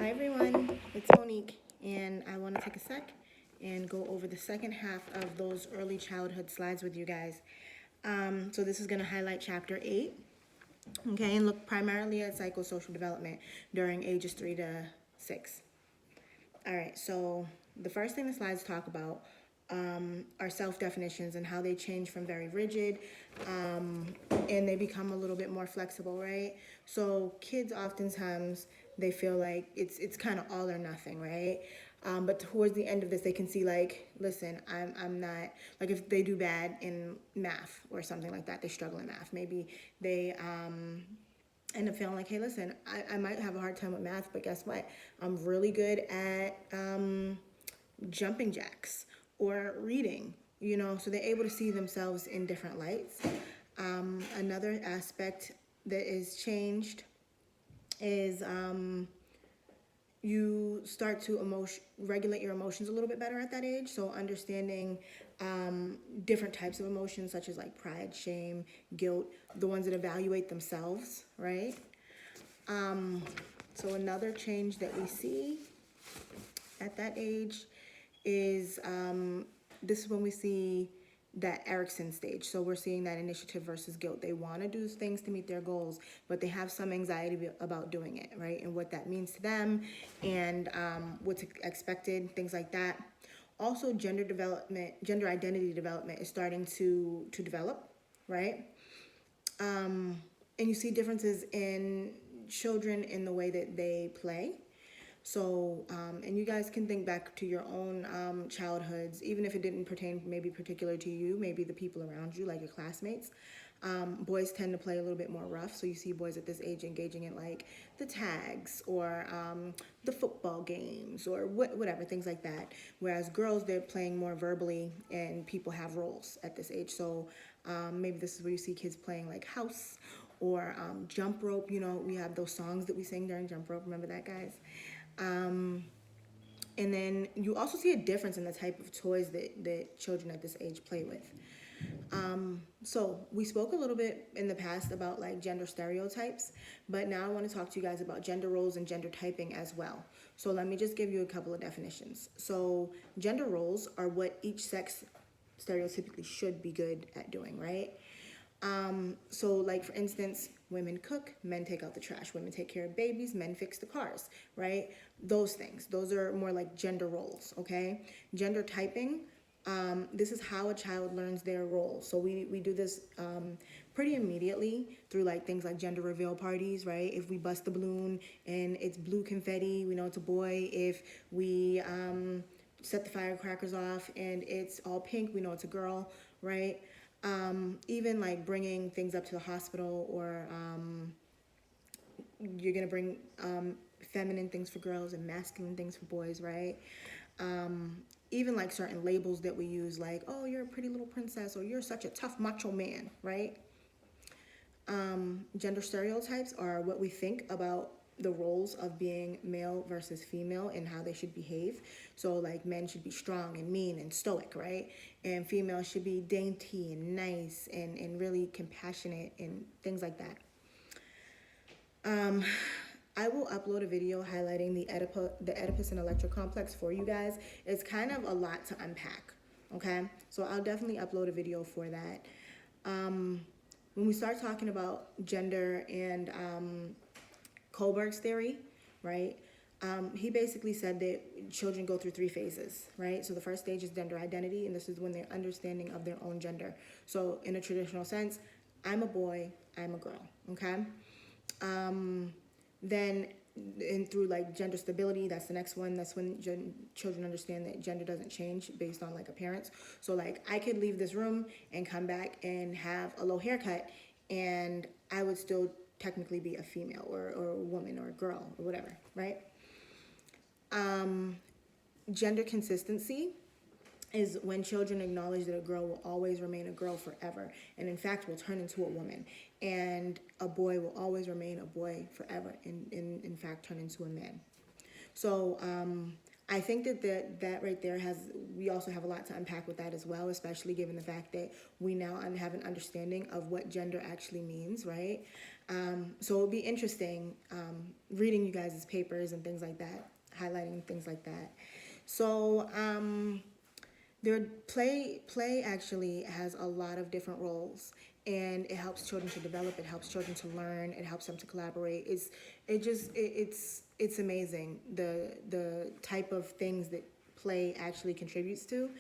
Hi everyone, it's Monique, and I want to take a sec and go over the second half of those early childhood slides with you guys. So this is going to highlight chapter 8, okay, and look primarily at psychosocial development during ages 3 to 6. All right, so the first thing the slides talk about are self-definitions and how they change from very rigid and they become a little bit more flexible, right? So kids oftentimes, they feel like it's kind of all or nothing, right? But towards the end of this, they can see like, listen, I'm not, like if they do bad in math or something like that, they struggle in math. Maybe they end up feeling like, hey, listen, I might have a hard time with math, but guess what? I'm really good at jumping jacks or reading, so they're able to see themselves in different lights. Another aspect that is changed is you start to regulate your emotions a little bit better at that age. So understanding different types of emotions, such as like pride, shame, guilt, the ones that evaluate themselves, right? So another change that we see at that age is this is when we see that Erickson stage. So we're seeing that initiative versus guilt. They want to do things to meet their goals, but they have some anxiety about doing it, right? And what that means to them and what's expected, things like that. Also, gender identity development is starting to develop, right? And you see differences in children in the way that they play. So, and you guys can think back to your own childhoods, even if it didn't pertain maybe particular to you, maybe the people around you, like your classmates. Boys tend to play a little bit more rough, so you see boys at this age engaging in like the tags or the football games or whatever, things like that. Whereas girls, they're playing more verbally and people have roles at this age. So maybe this is where you see kids playing like house or jump rope. We have those songs that we sing during jump rope. Remember that, guys? And then you also see a difference in the type of toys that children at this age play with. So we spoke a little bit in the past about like gender stereotypes, but now I want to talk to you guys about gender roles and gender typing as well. So let me just give you a couple of definitions. So gender roles are what each sex stereotypically should be good at doing, right? So like for instance, women cook, men take out the trash, women take care of babies, men fix the cars, right? Those things, those are more like gender roles, okay? Gender typing, this is how a child learns their role. So we do this pretty immediately through like things like gender reveal parties, right? If we bust the balloon and it's blue confetti, we know it's a boy. If we set the firecrackers off and it's all pink, we know it's a girl, right? Even like bringing things up to the hospital or you're gonna bring feminine things for girls and masculine things for boys, right? Even like certain labels that we use, like, oh, you're a pretty little princess, or you're such a tough macho man, right? Gender stereotypes are what we think about the roles of being male versus female and how they should behave. So like men should be strong and mean and stoic, right? And females should be dainty and nice and really compassionate and things like that. I will upload a video highlighting the Oedipus and Electra complex for you guys. It's kind of a lot to unpack, okay? So I'll definitely upload a video for that. When we start talking about gender and Kohlberg's theory, right? He basically said that children go through 3 phases, right? So the first stage is gender identity, and this is when they're understanding of their own gender. So in a traditional sense, I'm a boy, I'm a girl, okay? Then through like gender stability, that's the next one. That's when children understand that gender doesn't change based on like appearance. So like I could leave this room and come back and have a low haircut and I would still technically be a female or a woman or a girl or whatever, right? Gender consistency is when children acknowledge that a girl will always remain a girl forever and in fact will turn into a woman, and a boy will always remain a boy forever and in fact turn into a man. So I think that right there we also have a lot to unpack with that as well, especially given the fact that we now have an understanding of what gender actually means, right? So it'll be interesting reading you guys' papers and things like that, highlighting things like that. So their play actually has a lot of different roles, and it helps children to develop. It helps children to learn. It helps them to collaborate. It's amazing the type of things that play actually contributes to.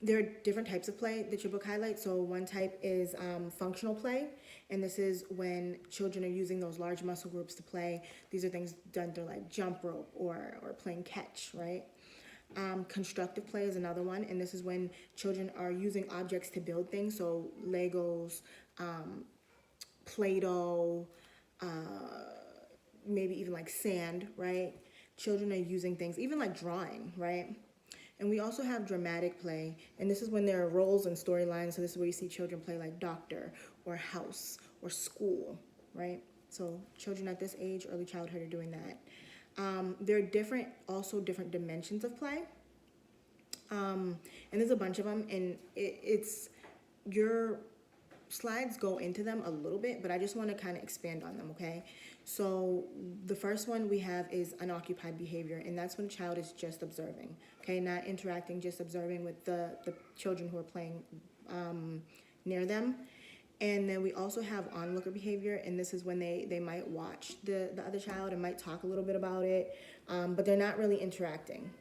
There are different types of play that your book highlights. So one type is functional play, and this is when children are using those large muscle groups to play. These are things done through like jump rope or playing catch, right? Constructive play is another one, and this is when children are using objects to build things, so Legos, Play-Doh, maybe even like sand, right? Children are using things, even like drawing, right? And we also have dramatic play, and this is when there are roles and storylines, so this is where you see children play like doctor or house or school, right? So children at this age, early childhood, are doing that. There are also different dimensions of play. And there's a bunch of them, and it's your slides go into them a little bit, but I just want to kind of expand on them, okay? So the first one we have is unoccupied behavior, and that's when a child is just observing, okay? Not interacting, just observing with the children who are playing near them. And then we also have onlooker behavior, and this is when they might watch the other child and might talk a little bit about it, but they're not really interacting.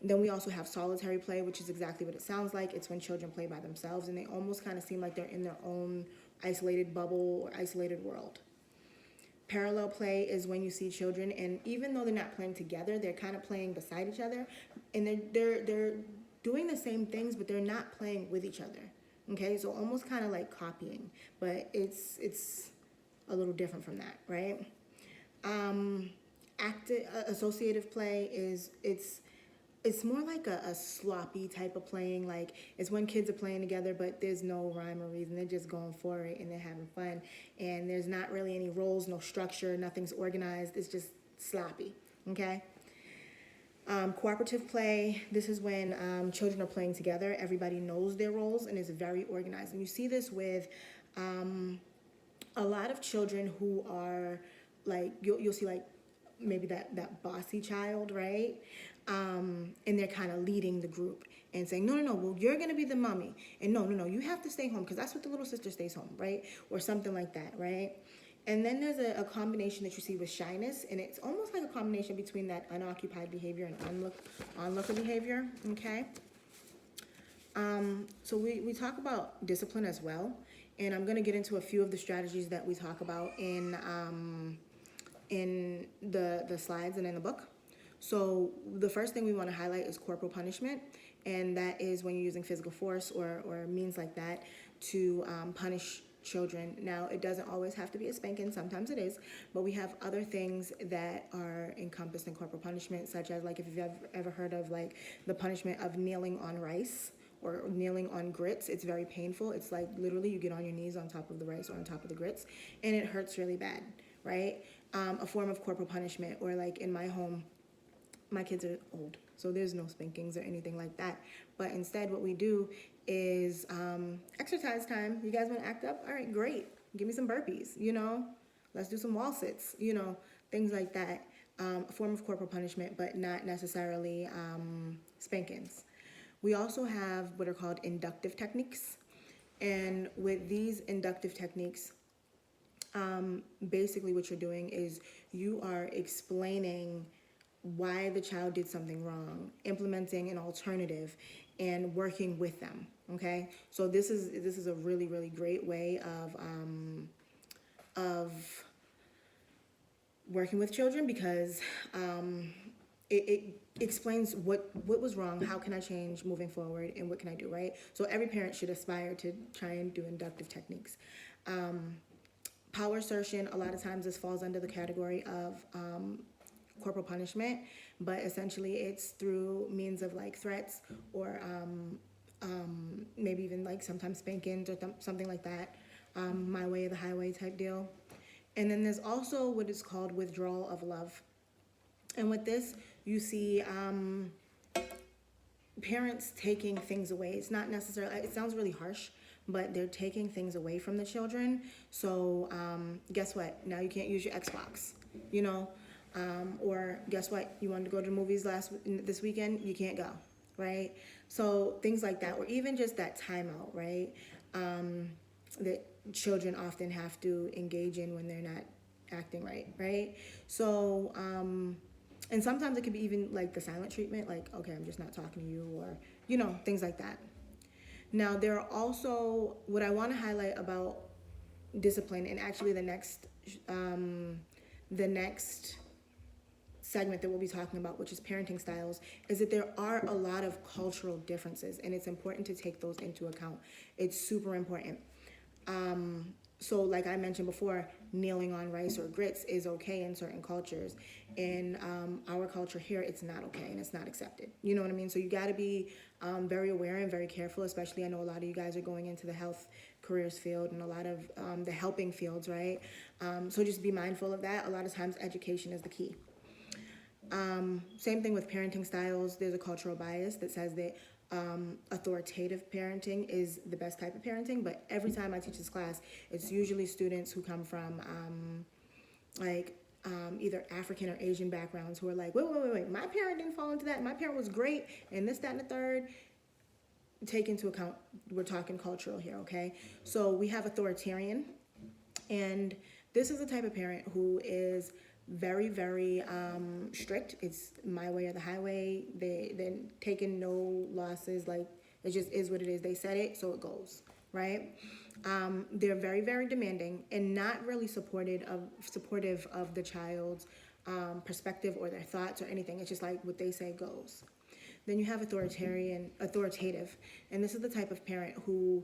Then we also have solitary play, which is exactly what it sounds like. It's when children play by themselves, and they almost kind of seem like they're in their own isolated bubble or isolated world. Parallel play is when you see children, and even though they're not playing together, they're kind of playing beside each other, and they're doing the same things, but they're not playing with each other. Okay, so almost kind of like copying, but it's a little different from that, right? Associative play is it's more like a sloppy type of playing. Like, it's when kids are playing together, but there's no rhyme or reason. They're just going for it and they're having fun, and there's not really any roles, no structure, nothing's organized. It's just sloppy. Okay. Cooperative play, this is when children are playing together. Everybody knows their roles and is very organized. And you see this with a lot of children who are like, you'll see like maybe that bossy child, right? And they're kind of leading the group and saying, no, well, you're going to be the mommy. And no, you have to stay home because that's what the little sister stays home, right? Or something like that, right? And then there's a combination that you see with shyness, and it's almost like a combination between that unoccupied behavior and onlooker behavior, okay? So we talk about discipline as well, and I'm going to get into a few of the strategies that we talk about in the slides and in the book. So the first thing we want to highlight is corporal punishment, and that is when you're using physical force or means like that to punish children. Now, it doesn't always have to be a spanking, sometimes it is, but we have other things that are encompassed in corporal punishment, such as like if you've ever heard of like the punishment of kneeling on rice or kneeling on grits. It's very painful. It's like literally you get on your knees on top of the rice or on top of the grits, and it hurts really bad, right? A form of corporal punishment, or like in my home, my kids are old, so there's no spankings or anything like that. But instead, what we do is exercise time. You guys want to act up? All right, great. Give me some burpees, Let's do some wall sits, things like that. A form of corporal punishment, but not necessarily spankings. We also have what are called inductive techniques. And with these inductive techniques, basically what you're doing is you are explaining why the child did something wrong, implementing an alternative, and working with them. Okay, so this is a really, really great way of working with children, because it explains what was wrong, how can I change moving forward, and what can I do, right? So every parent should aspire to try and do inductive techniques. Power assertion, a lot of times this falls under the category of corporal punishment, but essentially it's through means of like threats or maybe even like sometimes spankings or something like that, my way or the highway type deal. And then there's also what is called withdrawal of love. And with this, you see parents taking things away. It's not necessarily, it sounds really harsh, but they're taking things away from the children. So guess what? Now you can't use your Xbox, you know? Or guess what? You wanted to go to the movies this weekend, you can't go, right? So things like that, or even just that timeout, right? That children often have to engage in when they're not acting right, right? So, and sometimes it could be even like the silent treatment, like, okay, I'm just not talking to you, or, you know, things like that. Now, there are also, what I want to highlight about discipline, and actually the next segment that we'll be talking about, which is parenting styles, is that there are a lot of cultural differences, and it's important to take those into account. It's super important. So like I mentioned before, kneeling on rice or grits is okay in certain cultures. In our culture here, it's not okay and it's not accepted. You know what I mean? So you got to be very aware and very careful, especially I know a lot of you guys are going into the health careers field and a lot of the helping fields, right? So just be mindful of that. A lot of times education is the key. Same thing with parenting styles. There's a cultural bias that says that authoritative parenting is the best type of parenting, but every time I teach this class, it's usually students who come from either African or Asian backgrounds who are like, wait, my parent didn't fall into that. My parent was great, and this, that, and the third. Take into account, we're talking cultural here, okay? So we have authoritarian, and this is the type of parent who is very, very strict. It's my way or the highway. They're taking no losses. Like, it just is what it is. They said it, so it goes, right? They're very, very demanding and not really supportive of the child's perspective or their thoughts or anything. It's just like what they say goes. Then you have authoritative, and this is the type of parent who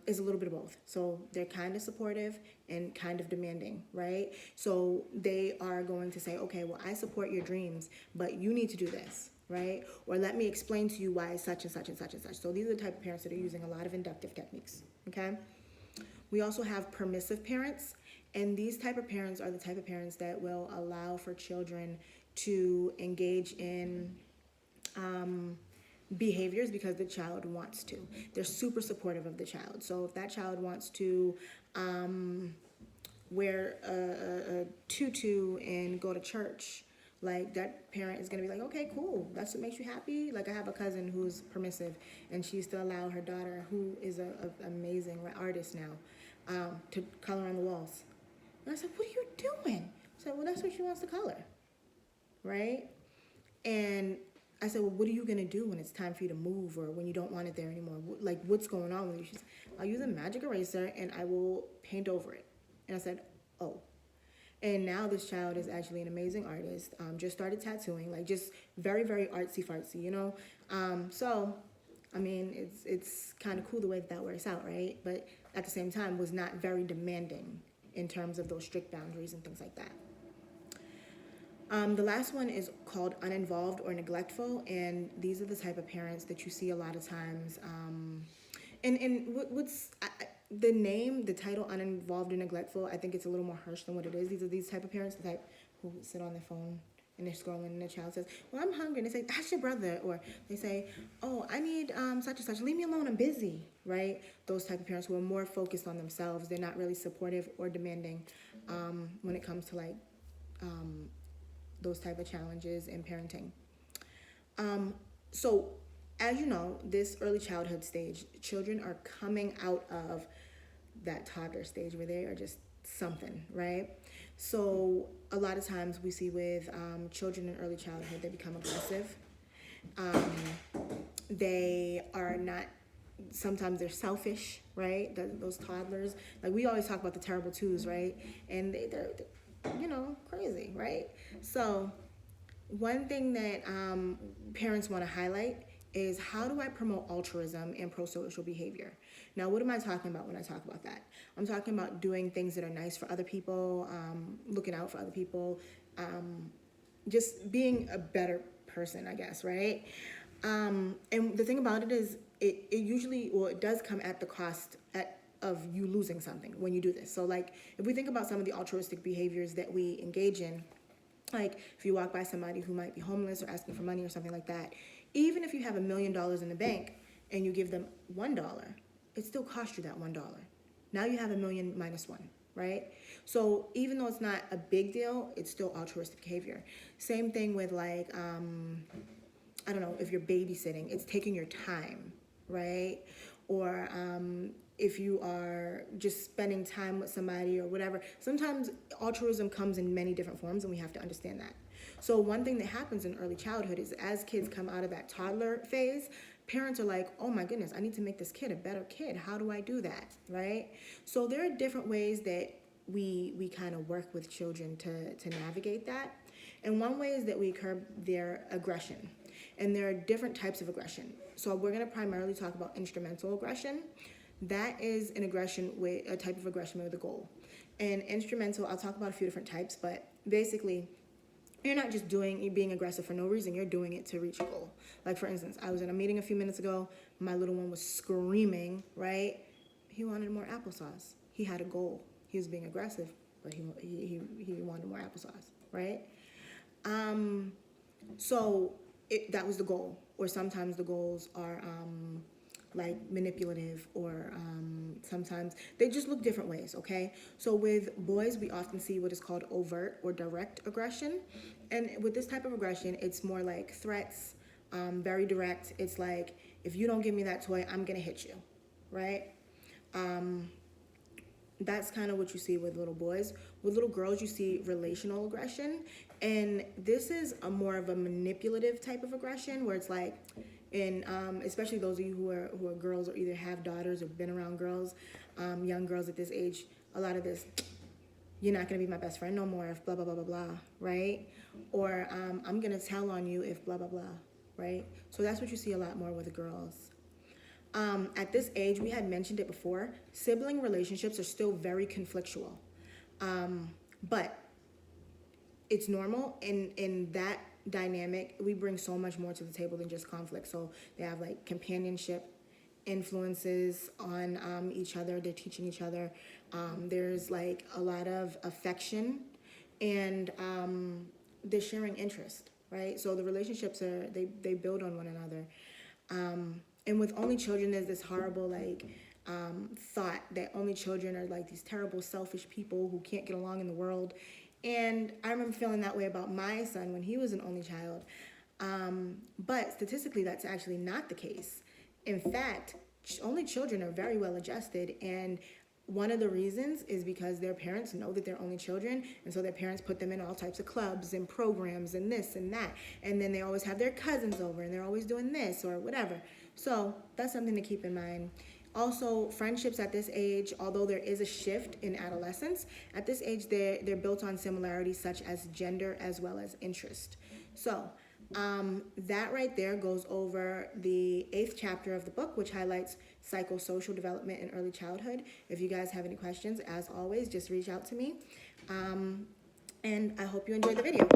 is a little bit of both. So they're kind of supportive and kind of demanding, right? So they are going to say, okay, well, I support your dreams, but you need to do this, right? Or let me explain to you why such and such and such and such. So these are the type of parents that are using a lot of inductive techniques, okay? We also have permissive parents, and these type of parents are the type of parents that will allow for children to engage in behaviors because the child wants to. They're super supportive of the child. So if that child wants to wear a tutu and go to church, like that parent is gonna be like, okay, cool, that's what makes you happy. Like I have a cousin who's permissive, and she used to allow her daughter, who is an amazing artist now, to color on the walls. And I said, what are you doing? I said, well, that's what she wants to color, right? And I said, well, what are you going to do when it's time for you to move or when you don't want it there anymore? Like, what's going on with you? She said, I'll use a magic eraser and I will paint over it. And I said, oh. And now this child is actually an amazing artist. Just started tattooing, like just very, very artsy-fartsy, you know? So, I mean, it's kind of cool the way that works out, right? But at the same time, was not very demanding in terms of those strict boundaries and things like that. The last one is called uninvolved or neglectful, and these are the type of parents that you see a lot of times. The name, the title, uninvolved or neglectful, I think it's a little more harsh than what it is. These are these type of parents, the type who sit on their phone and they're scrolling, and the child says, well, I'm hungry. And they say, that's your brother. Or they say, oh, I need such and such. Leave me alone, I'm busy, right? Those type of parents who are more focused on themselves. They're not really supportive or demanding when it comes to like those type of challenges in parenting. So as you know, this early childhood stage, children are coming out of that toddler stage where they are just something, right? So a lot of times we see with children in early childhood, they become aggressive. They are not, sometimes they're selfish, right? Those toddlers, like we always talk about the terrible twos, right? And they're you know, crazy, right? So one thing that parents want to highlight is, how do I promote altruism and pro-social behavior? Now, what am I talking about when I talk about that? I'm talking about doing things that are nice for other people, looking out for other people, just being a better person, I guess, right? And the thing about it is, it usually, well, it does come at the cost of you losing something when you do this. So like, if we think about some of the altruistic behaviors that we engage in, Like if you walk by somebody who might be homeless or asking for money or something like that, even if you have $1 million in the bank and you give them $1, it still costs you that $1. Now you have a million minus one, right? So even though it's not a big deal, it's still altruistic behavior. Same thing with like, I don't know, if you're babysitting, it's taking your time, right? Or if you are just spending time with somebody or whatever. Sometimes altruism comes in many different forms, and we have to understand that. So one thing that happens in early childhood is as kids come out of that toddler phase, parents are like, oh my goodness, I need to make this kid a better kid. How do I do that, right? So there are different ways that we kind of work with children to navigate that. And one way is that we curb their aggression. And there are different types of aggression. So we're going to primarily talk about instrumental aggression. That is an aggression with a type of aggression with a goal. And instrumental, I'll talk about a few different types, but basically, you're not just being aggressive for no reason. You're doing it to reach a goal. Like for instance, I was in a meeting a few minutes ago. My little one was screaming, right? He wanted more applesauce. He had a goal. He was being aggressive, but he wanted more applesauce, right? So that was the goal. Or sometimes the goals are like manipulative, or sometimes they just look different ways, okay? So with boys, we often see what is called overt or direct aggression. And with this type of aggression, it's more like threats, very direct. It's like, if you don't give me that toy, I'm gonna hit you, right? That's kind of what you see with little boys. With little girls, you see relational aggression. And this is a more of a manipulative type of aggression, where it's like, and especially those of you who are girls or either have daughters or been around girls, young girls at this age, a lot of this, you're not going to be my best friend no more if blah, blah, blah, blah, blah, right? Or I'm going to tell on you if blah, blah, blah, right? So that's what you see a lot more with girls. At this age, we had mentioned it before, sibling relationships are still very conflictual. But it's normal in that dynamic. We bring so much more to the table than just conflict. So they have like companionship, influences on each other. They're teaching each other. There's like a lot of affection, and they're sharing interest, right? So the relationships they build on one another. And with only children, there's this horrible like thought that only children are like these terrible, selfish people who can't get along in the world. And I remember feeling that way about my son when he was an only child. But statistically, that's actually not the case. In fact, only children are very well adjusted. And one of the reasons is because their parents know that they're only children. And so their parents put them in all types of clubs and programs and this and that. And then they always have their cousins over and they're always doing this or whatever. So that's something to keep in mind. Also, friendships at this age, although there is a shift in adolescence, at this age they're built on similarities such as gender as well as interest. So that right there goes over the 8th chapter of the book, which highlights psychosocial development in early childhood. If you guys have any questions, as always, just reach out to me. And I hope you enjoyed the video.